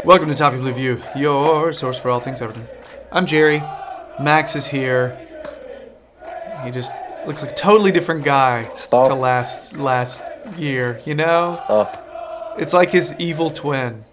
Welcome to Toffee Blue View, your source for all things Everton. I'm Gerry. Max is here. He just looks like a totally different guy to last year, you know? Stop. It's like his evil twin.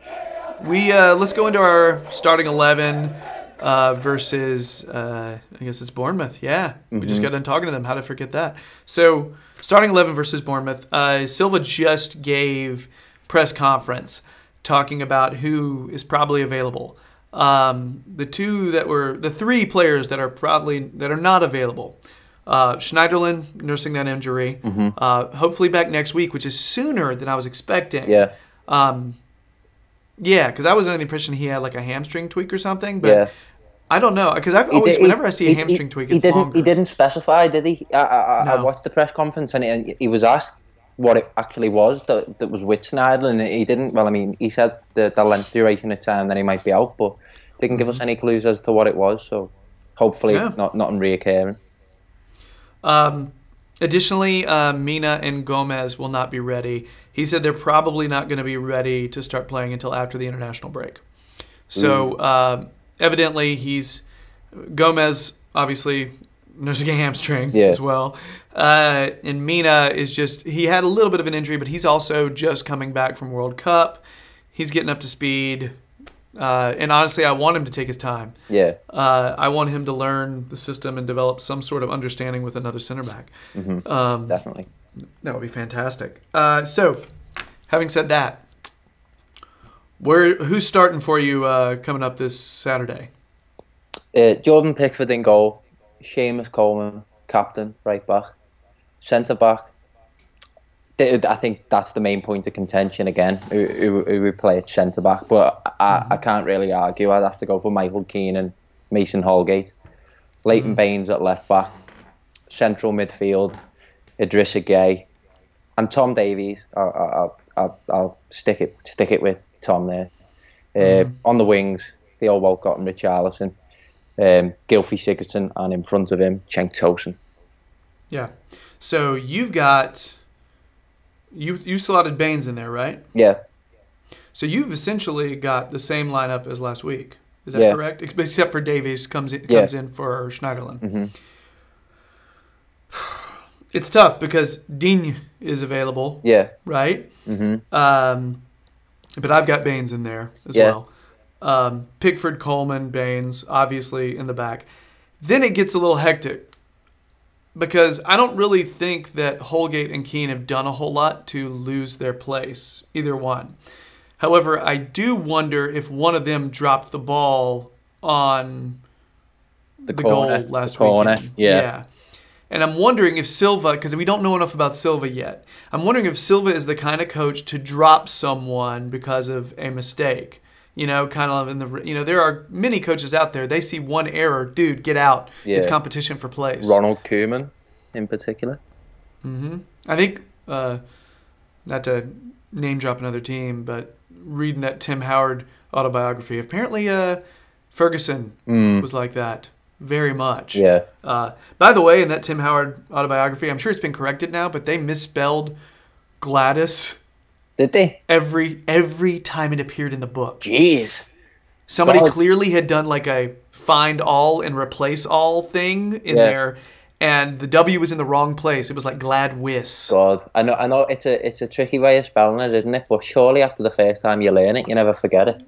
Let's go into our starting 11 versus, I guess it's Bournemouth. Yeah, we just got done talking to them. How to forget that? So, starting 11 versus Bournemouth. Silva just gave press conference talking about who is probably available. The three players that are not available. Schneiderlin nursing that injury. Hopefully back next week, which is sooner than I was expecting. Yeah. Yeah, because I was under the impression he had like a hamstring tweak or something, but I don't know. Because whenever I see a hamstring tweak, it's longer. He didn't specify, did he? I No. watched the press conference and he was asked what it actually was that was with Snyder, and he didn't. Well, I mean, he said the length duration of time that he might be out, but didn't give us any clues as to what it was. So hopefully, nothing reoccurring. Additionally, Mina and Gomez will not be ready. He said they're probably not going to be ready to start playing until after the international break. So evidently, Gomez obviously nursing a hamstring as well. And Mina he had a little bit of an injury, but he's also just coming back from World Cup. He's getting up to speed. And honestly, I want him to take his time. Yeah. I want him to learn the system and develop some sort of understanding with another center back. Definitely. That would be fantastic. So, having said that, who's starting for you coming up this Saturday? Jordan Pickford in goal. Seamus Coleman, captain, right back. Centre back. I think that's the main point of contention again, who we play at centre back. But I can't really argue. I'd have to go for Michael Keane and Mason Holgate. Leighton Baines at left back. Central midfield, Idrissa Gueye, and Tom Davies. I'll stick it with Tom there. On the wings, Theo Walcott and Richarlison. Gylfi Sigurdsson, and in front of him, Cenk Tosun. Yeah. So you've got you slotted Baines in there, right? Yeah. So you've essentially got the same lineup as last week. Is that correct? Except for Davies comes in for Schneiderlin. It's tough because Digne is available. Yeah. Right? But I've got Baines in there as well. Pickford, Coleman, Baines, obviously in the back. Then it gets a little hectic because I don't really think that Holgate and Keane have done a whole lot to lose their place, either one. However, I do wonder if one of them dropped the ball on the goal last weekend. Yeah. And I'm wondering if Silva, because we don't know enough about Silva yet, I'm wondering if Silva is the kind of coach to drop someone because of a mistake. You know, kind of there are many coaches out there. They see one error, dude, get out. Yeah. It's competition for place. Ronald Koeman, in particular. I think, not to name drop another team, but reading that Tim Howard autobiography, apparently Ferguson was like that very much. Yeah. By the way, in that Tim Howard autobiography, I'm sure it's been corrected now, but they misspelled Gladys. Did they? Every time it appeared in the book. Jeez. Somebody clearly had done like a find all and replace all thing in there, and the W was in the wrong place. It was like Gladwis. God, I know it's a tricky way of spelling it, isn't it? But surely after the first time you learn it, you never forget it.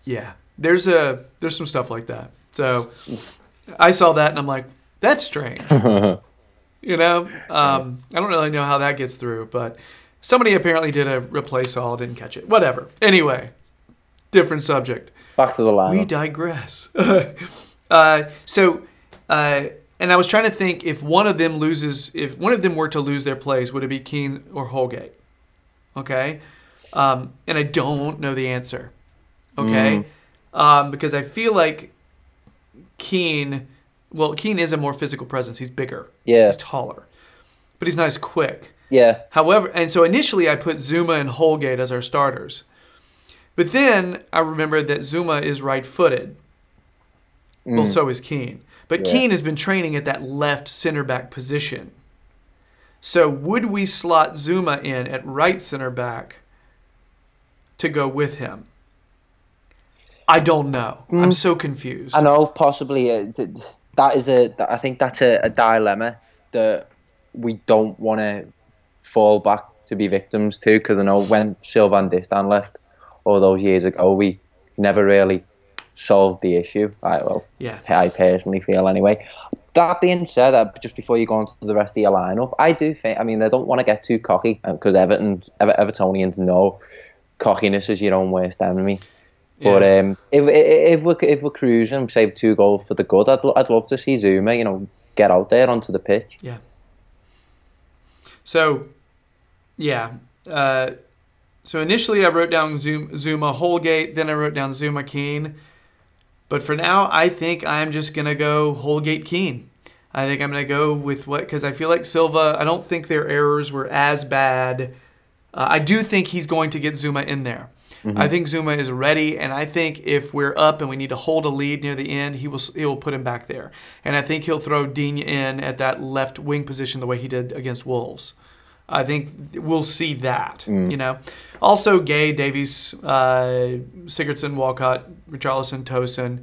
Yeah, there's some stuff like that. So I saw that and I'm like, that's strange. You know, I don't really know how that gets through, but somebody apparently did a replace all, didn't catch it. Whatever. Anyway, different subject. Back to the lineup. We digress. And I was trying to think if one of them were to lose their place, would it be Keane or Holgate? Okay? And I don't know the answer. Okay? Because I feel like Keane is a more physical presence. He's bigger. Yeah. He's taller. But he's not as quick. Yeah. However, and so initially I put Zuma and Holgate as our starters. But then I remembered that Zuma is right-footed. Well, so is Keane. But Keane has been training at that left center back position. So would we slot Zuma in at right center back to go with him? I don't know. I'm so confused. I know, possibly. I think that's a dilemma that we don't want to fall back to be victims to, because I know when Silva and Distan left all those years ago, we never really solved the issue. I personally feel anyway. That being said, just before you go on to the rest of your lineup, I do think, I don't want to get too cocky, because Evertonians know cockiness is your own worst enemy. Yeah. But if we're cruising, say 2 goals for the good, I'd love to see Zuma, get out there onto the pitch. Yeah. So, yeah. So initially I wrote down Zuma Holgate, then I wrote down Zuma Keane. But for now, I think I'm just going to go Holgate Keane. I think I'm going to go with because I feel like Silva, I don't think their errors were as bad. I do think he's going to get Zuma in there. Mm-hmm. I think Zuma is ready, and I think if we're up and we need to hold a lead near the end, he will put him back there. And I think he'll throw Digne in at that left wing position the way he did against Wolves. I think we'll see that, Also, Gay, Davies, Sigurdsson, Walcott, Richarlison, Tosin.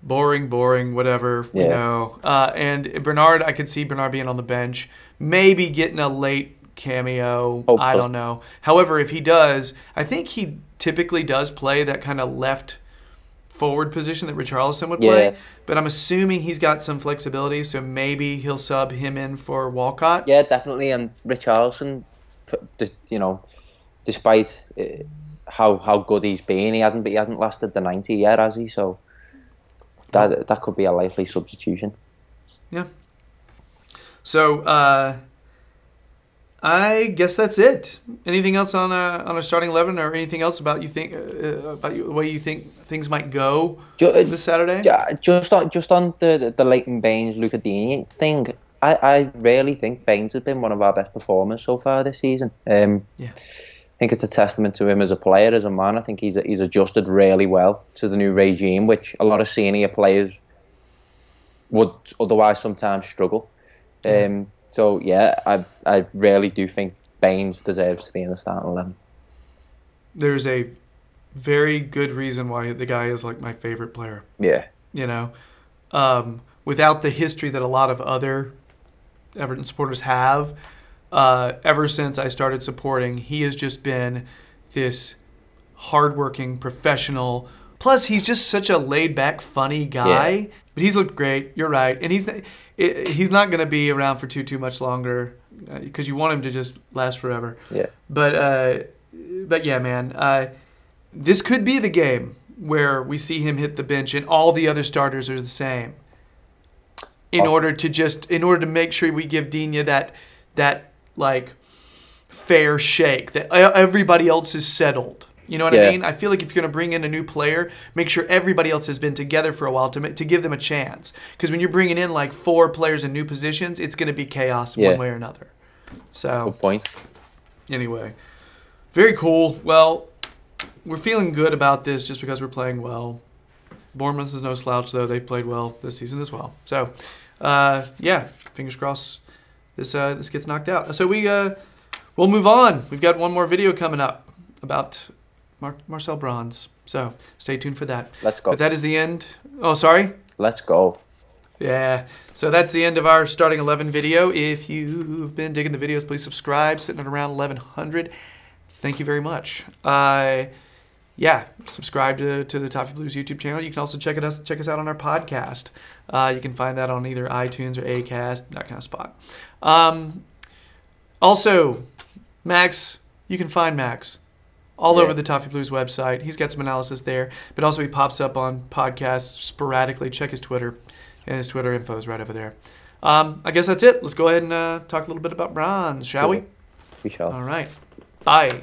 Boring, whatever, and Bernard, I could see Bernard being on the bench. Maybe getting a late cameo. Hopefully. I don't know. However, if he does, I think he typically does play that kind of left forward position that Richarlison would play. But I'm assuming he's got some flexibility, so maybe he'll sub him in for Walcott. Yeah, definitely. And Richarlison, despite how good he's been, he hasn't lasted the 90 yet, has he? So that could be a likely substitution. Yeah. So I guess that's it. Anything else on a starting 11, or anything else about the way you think things might go this Saturday? Just on the Leighton Baines, Luca Digne thing. I really think Baines has been one of our best performers so far this season. I think it's a testament to him as a player, as a man. I think he's adjusted really well to the new regime, which a lot of senior players would otherwise sometimes struggle. So, I really do think Baines deserves to be in the starting 11. There's a very good reason why the guy is like my favorite player. Yeah. Without the history that a lot of other Everton supporters have, ever since I started supporting, he has just been this hardworking professional. Plus, he's just such a laid-back, funny guy. Yeah. But he's looked great. You're right, and he's not going to be around for too much longer, because you want him to just last forever. Yeah. But yeah, man, this could be the game where we see him hit the bench and all the other starters are the same. In order to make sure we give Digne that like fair shake, that everybody else is settled. You know what I mean? I feel like if you're going to bring in a new player, make sure everybody else has been together for a while to give them a chance. Because when you're bringing in like 4 players in new positions, it's going to be chaos one way or another. So, good point. Anyway, very cool. Well, we're feeling good about this just because we're playing well. Bournemouth is no slouch, though. They've played well this season as well. So, fingers crossed this gets knocked out. So we'll move on. We've got one more video coming up about Marcel Brands. So stay tuned for that. Let's go. But that is the end. Oh, sorry? Let's go. Yeah. So that's the end of our starting 11 video. If you've been digging the videos, please subscribe. Sitting at around 1,100. Thank you very much. Subscribe to the Toffee Blues YouTube channel. You can also check us out on our podcast. You can find that on either iTunes or Acast, that kind of spot. Also, Max, you can find Max all over the Toffee Blues website. He's got some analysis there, but also he pops up on podcasts sporadically. Check his Twitter, and his Twitter info is right over there. I guess that's it. Let's go ahead and talk a little bit about Bronze, shall we? We shall. All right. Bye.